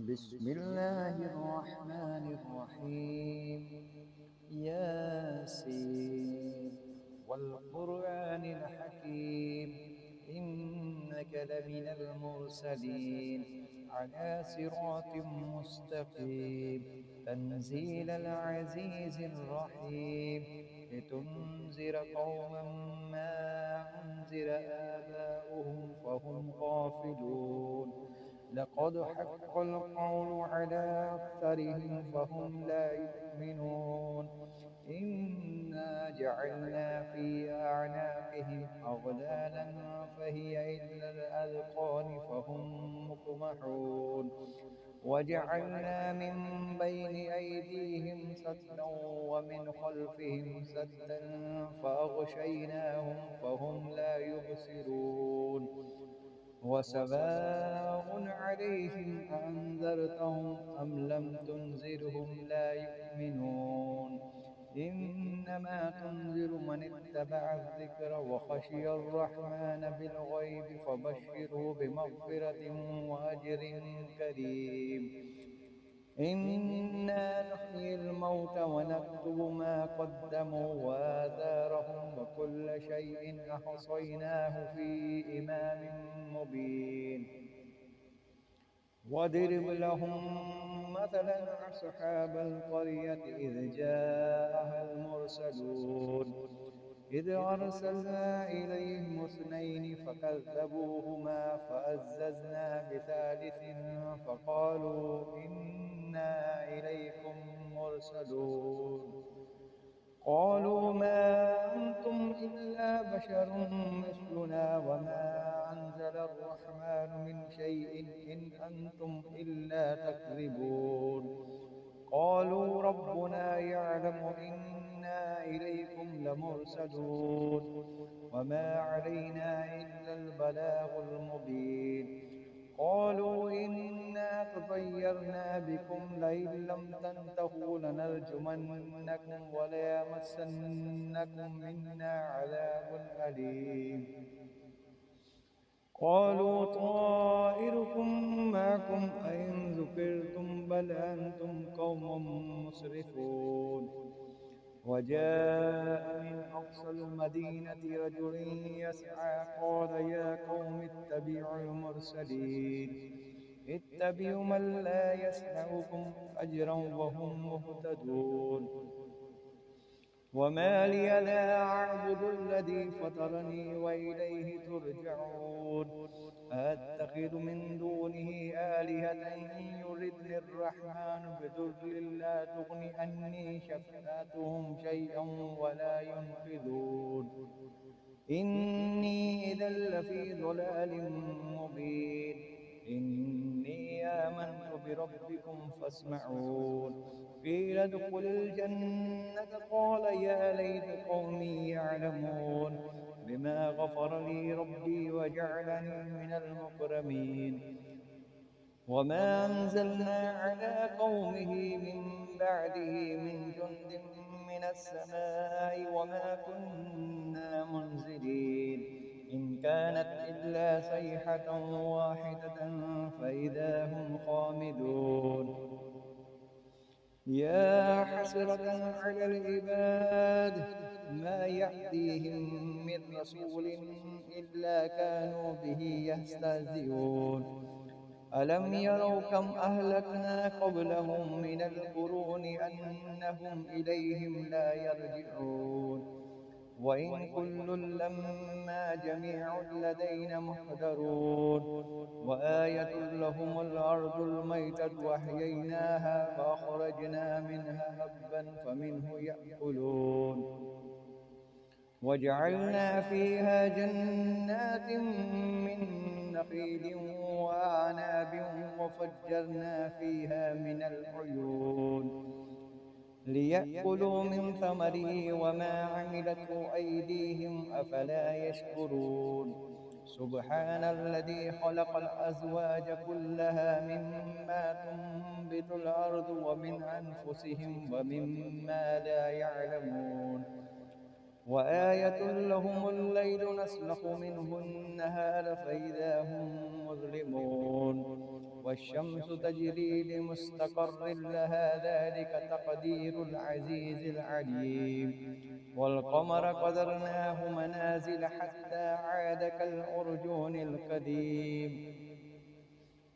بسم الله الرحمن الرحيم. ياسين والقرآن الحكيم، إنك لمن المرسلين على صراط مستقيم. تنزيل العزيز الرحيم، لتنذر قوما ما أنذر آباؤهم فهم غافلون. لقد حق القول على أكثرهم فهم لا يؤمنون. إنا جعلنا في أعناقهم أغلالا فهي إلى الأذقان فهم مقمحون. وجعلنا من بين أيديهم سدا ومن خلفهم سدا فأغشيناهم فهم لا يبصرون. وسواء عليهم أنذرتهم أم لم تنذرهم لا يؤمنون. إنما تنذر من اتبع الذكر وخشي الرحمن بالغيب فبشره بمغفرة وأجر كريم. إنا نحيي الموتى ونكتب ما قدموا وآثارهم وكل شيء أحصيناه في إمام مبين. واضرب لهم مثلا أصحاب القرية إذ جاءها المرسلون إذ أرسلنا إليهم اثنين فكذبوهما فعززنا بثالث فقالوا إنا إليكم مرسلون. قالوا ما أنتم إلا بشر مثلنا وما أنزل الرحمن من شيء إن أنتم إلا تكذبون. قالوا ربنا يعلم إنا إليكم لمرسلون وما علينا إلا البلاغ المبين. قالوا إنا تطيرنا بكم لئن لم تنتهوا لنرجمنكم وليمسنكم منا عذاب أليم. قالوا طائركم معكم أئن ذكرتم بل أنتم قوم مسرفون. وجاء من أقصى المدينة رجل يسعى قال يا قوم اتبعوا المرسلين اتبعوا من لا يسمعكم أجرا وهم مهتدون. وما لي لا أعبد الذي فطرني وإليه ترجعون. أتخذ من دونه آلهة إن يردني الرحمن بضر لا تغن عني شفاعتهم شيئا ولا ينقذون. إني إذا لفي ضلال مبين. إني آمنت بربكم فاسمعون. قيل ادخل الجنة قال يا ليت قومي يعلمون بما غفر لي ربي وجعلني من المكرمين. وما أنزلنا على قومه من بعده من جند من السماء وما كنا منزلين. إن كانت إلا صيحة واحدة فإذا هم خامدون. يا حسرة على العباد ما يأتيهم من رسول إلا كانوا به يستهزئون. ألم يروا كم أهلكنا قبلهم من القرون أنهم إليهم لا يرجعون. وإن كل لما جميع لدينا محضرون. وآية لهم الأرض الميتة وأحييناها فأخرجنا منها حبا فمنه يأكلون. وجعلنا فيها جنات من نخيل وأعناب وفجرنا فيها من العيون ليأكلوا من ثمره وما عملته أيديهم أفلا يشكرون. سبحان الذي خلق الأزواج كلها مما تنبت الأرض ومن أنفسهم ومما لا يعلمون. وآية لهم الليل نسلخ منه النهار فإذا هم مظلمون. والشمس تجري لمستقر لها ذلك تقدير العزيز العليم والقمر قدرناه منازل حتى عاد كالأرجون القديم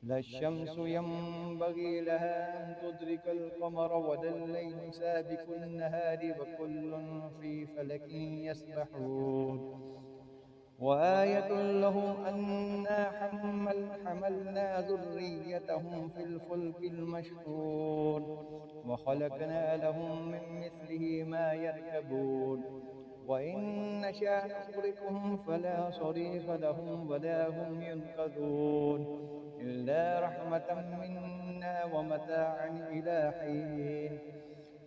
لا الشمس ينبغي لها أن تدرك القمر ولا الليل سابق النهار وكل في فلك يسبحون وآية لهم أنا حملنا ذريتهم في الفلك المشحون وخلقنا لهم من مثله ما يركبون وإن نشأ نغرقهم فلا صريخ لهم ولا هم ينقذون إلا رحمة منا ومتاعا إلى حين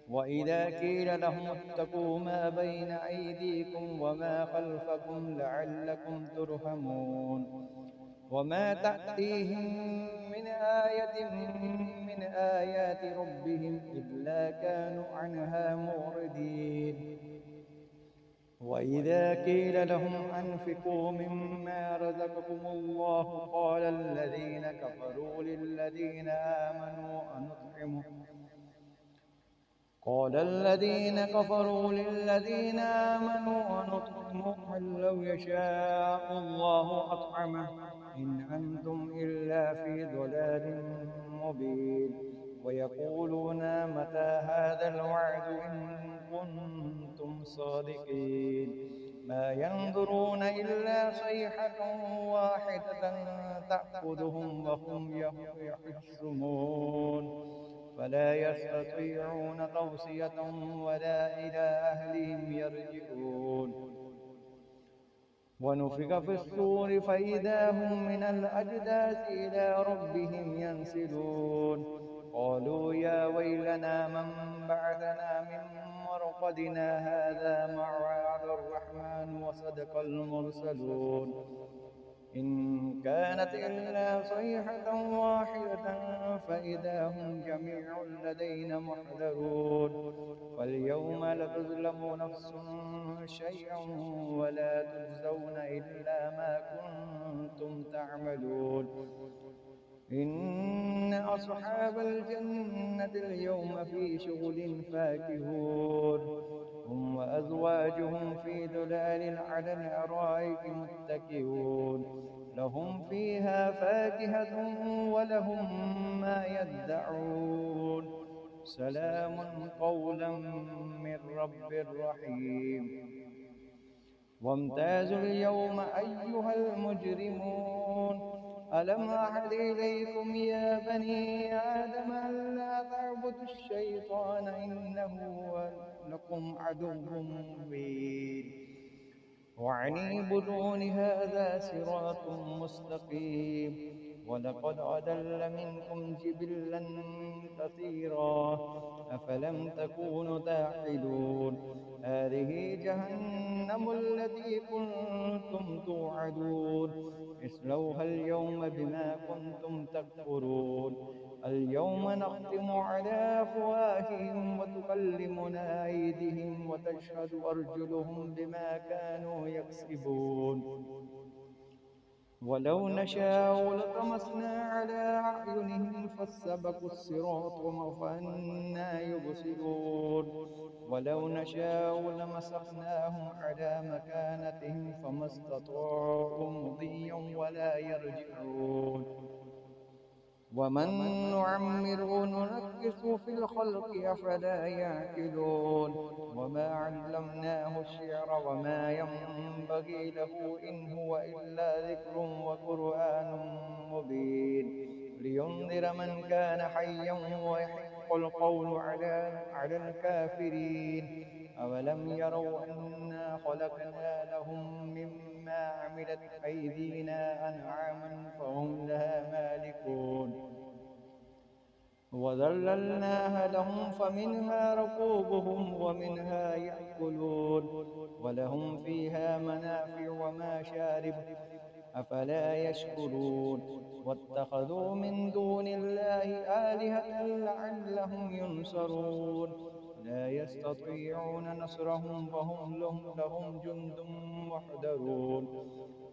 وإذا قيل لهم اتقوا ما بين أيديكم وما خلفكم لعلكم ترحمون وما تأتيهم من آية من آيات ربهم إلا كانوا عنها معرضين وإذا قيل لهم أنفقوا مما رزقكم الله قال الذين كفروا للذين آمنوا أنطعم من لو يشاء الله أطعمه إن أنتم إلا في ضلال مبين ويقولون متى هذا الوعد إن كنتم صادقين ما ينظرون إلا صيحة واحدة تأخذهم وهم يخصمون فلا يستطيعون توصية ولا إلى أهلهم يرجعون ونفخ في الصور فإذا هم من الأجداث إلى ربهم ينسلون قالوا يا ويلنا من بعثنا من مرقدنا هذا ما وعد الرحمن وصدق المرسلون إن كانت إلا صيحة واحدة فإذا هم جميع لدينا محضرون فاليوم لا تظلم نفس شيئا ولا تجزون إلا ما كنتم تعملون إن أصحاب الجنة اليوم في شغل فاكهون هم وأزواجهم في ظلال على الأرائك متكئون لهم فيها فاكهة ولهم ما يدعون سلام قولا من رب رحيم وامتازوا اليوم أيها المجرمون ألم أعهد إليكم يا بني آدم ألا تعبدوا الشيطان إنه لكم عدو مبين وأن اعبدون هذا صراط مستقيم ولقد أضل منكم جبلا كثيرا أفلم تكونوا تعقلون هذه جهنم التي كنتم توعدون اصلوها اليوم بما كنتم تكفرون اليوم نختم على أفواههم وتكلمنا أيديهم وتشهد أرجلهم بما كانوا يكسبون ولو نشاء لطمسنا على أعينهم فاستبقوا الصراط فأنى يبصرون ولو نشاء لمسخناهم على مكانتهم فما استطاعوا مضيا ولا يرجعون ومن نعمره ننكسه في الخلق أفلا يعقلون وما علمناه الشعر وما ينبغي له إن هو إلا ذكر وقرآن مبين لينذر من كان حيا ويحق القول على الكافرين أولم يروا أنا خلقنا لهم مما عملت أيدينا أنعاما فهم لها مالكون وذللناها لهم فمنها ركوبهم ومنها يأكلون ولهم فيها منافع ومشارب أفلا يشكرون واتخذوا من دون الله آلهة لعلهم ينصرون لا يستطيعون نصرهم وهم لهم جند محضرون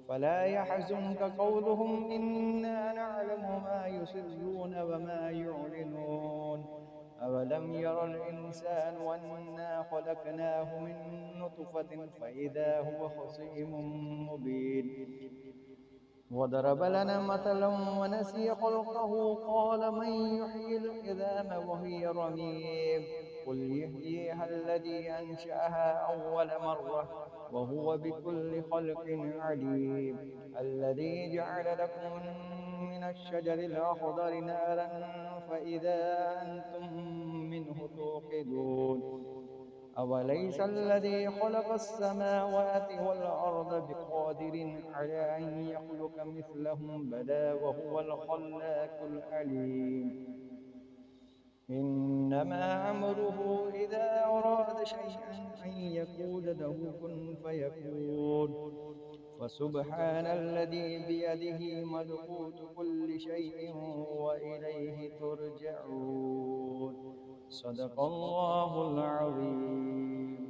فلا يحزنك قولهم إنا نعلم ما يسرون وما يعلنون أولم ير الإنسان أنا خلقناه من نطفة فإذا هو خصيم مبين وضرب لنا مثلا ونسي خلقه قال من يحيي العظام وهي رميم قل يحييها الذي أنشأها أول مرة وهو بكل خلق عليم الذي جعل لكم من الشجر الأخضر نارا فإذا أنتم منه توقدون أوليس الذي خلق السماوات والأرض بقادر على أن يخلق مثلهم بلى وهو الخلاق العليم إنما أمره إذا أراد شيئا أن يقول له كن فيكون فسبحان الذي بيده ملكوت كل شيء وإليه ترجعون صدق الله العظيم.